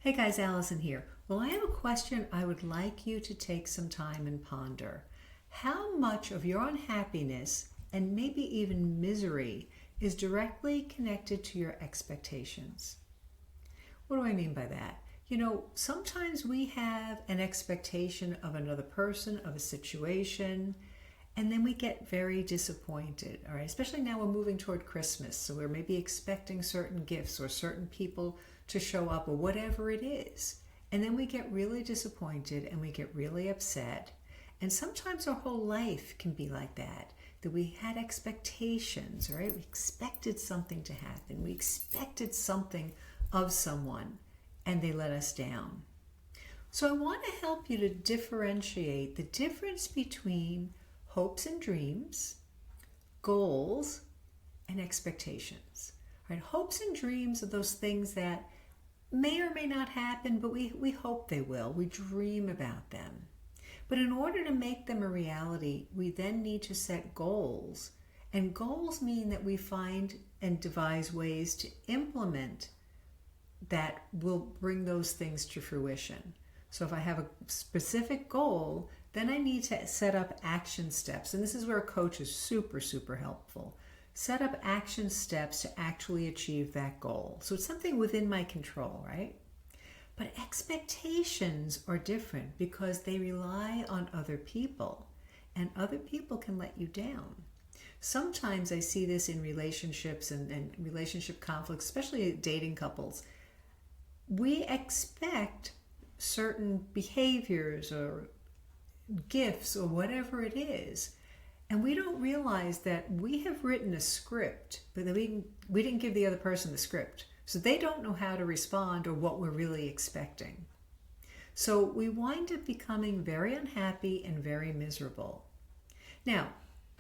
Hey guys, Allison here. Well, I have a question I would like you to take some time and ponder. How much of your unhappiness and maybe even misery is directly connected to your expectations? What do I mean by that? Sometimes we have an expectation of another person, of a situation, and then we get very disappointed, all right? Especially now we're moving toward Christmas, so we're maybe expecting certain gifts or certain people to show up or whatever it is. And then we get really disappointed and we get really upset. And sometimes our whole life can be like that we had expectations, right? We expected something to happen. We expected something of someone and they let us down. So I want to help you to differentiate the difference between hopes and dreams, goals, and expectations. Right? Hopes and dreams are those things that may or may not happen, but we hope they will. We dream about them. But in order to make them a reality, we then need to set goals. And goals mean that we find and devise ways to implement that will bring those things to fruition. So if I have a specific goal, then I need to set up action steps. And this is where a coach is super, super helpful. Set up action steps to actually achieve that goal. So it's something within my control, right? But expectations are different because they rely on other people, and other people can let you down. Sometimes I see this in relationships and relationship conflicts, especially dating couples. We expect certain behaviors or gifts or whatever it is, and we don't realize that we have written a script, but that we didn't give the other person the script. So they don't know how to respond or what we're really expecting. So we wind up becoming very unhappy and very miserable. Now,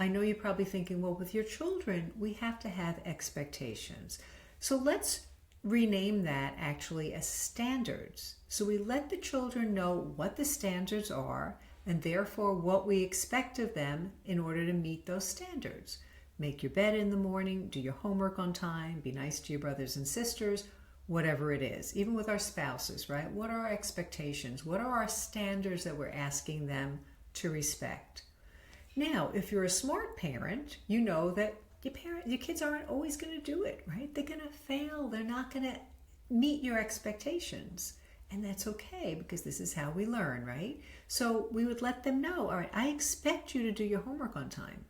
I know you're probably thinking, well, with your children, we have to have expectations. So let's rename that actually as standards. So we let the children know what the standards are and therefore what we expect of them in order to meet those standards. Make your bed in the morning, do your homework on time, be nice to your brothers and sisters, whatever it is. Even with our spouses, right? What are our expectations? What are our standards that we're asking them to respect? Now, if you're a smart parent, you know that your kids aren't always going to do it, right? They're going to fail. They're not going to meet your expectations. And that's okay because this is how we learn, right? So we would let them know, all right, I expect you to do your homework on time.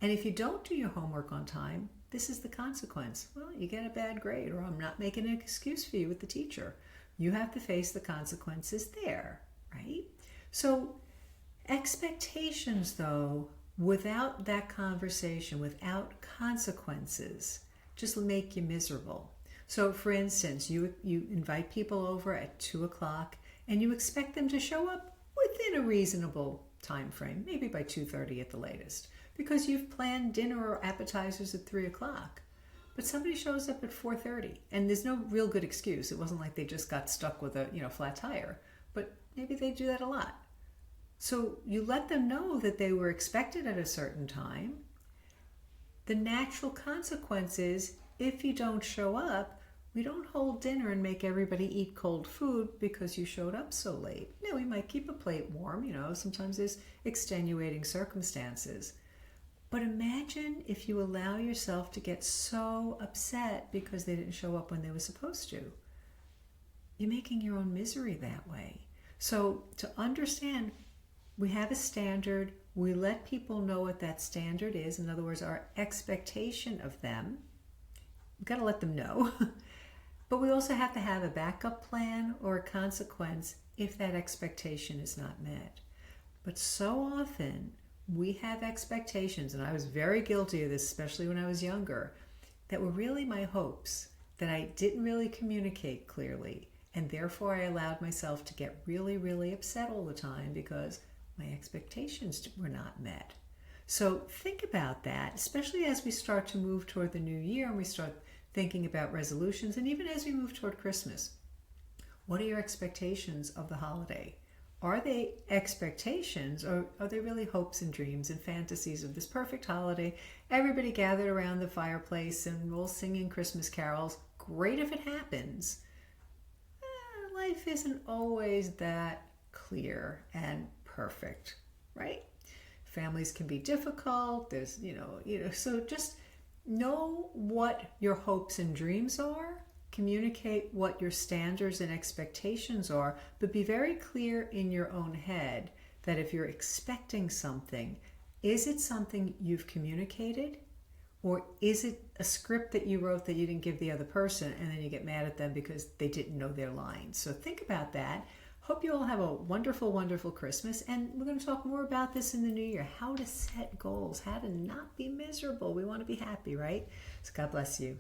And if you don't do your homework on time, this is the consequence. Well, you get a bad grade, or I'm not making an excuse for you with the teacher. You have to face the consequences there, right? So expectations, though, without that conversation, without consequences, just make you miserable. So for instance, you invite people over at 2 o'clock and you expect them to show up within a reasonable time frame, maybe by 2:30 at the latest, because you've planned dinner or appetizers at 3 o'clock. But somebody shows up at 4:30 and there's no real good excuse. It wasn't like they just got stuck with a flat tire, but maybe they do that a lot. So you let them know that they were expected at a certain time. The natural consequence is, if you don't show up, we don't hold dinner and make everybody eat cold food because you showed up so late. Now, we might keep a plate warm, sometimes there's extenuating circumstances. But imagine if you allow yourself to get so upset because they didn't show up when they were supposed to. You're making your own misery that way. So to understand, we have a standard. We let people know what that standard is. In other words, our expectation of them. We've got to let them know. But we also have to have a backup plan or a consequence if that expectation is not met. But so often we have expectations, and I was very guilty of this, especially when I was younger, that were really my hopes, that I didn't really communicate clearly. And therefore I allowed myself to get really, really upset all the time because my expectations were not met. So think about that, especially as we start to move toward the new year and we start thinking about resolutions, and even as we move toward Christmas. What are your expectations of the holiday? Are they expectations, or are they really hopes and dreams and fantasies of this perfect holiday? Everybody gathered around the fireplace and we're all singing Christmas carols. Great if it happens. life isn't always that clear and perfect, right? Families can be difficult. There's, so just know what your hopes and dreams are. Communicate what your standards and expectations are, but be very clear in your own head that if you're expecting something, is it something you've communicated? Or is it a script that you wrote that you didn't give the other person and then you get mad at them because they didn't know their lines? So think about that. Hope you all have a wonderful, wonderful Christmas. And we're going to talk more about this in the new year. How to set goals, how to not be miserable. We want to be happy, right? So God bless you.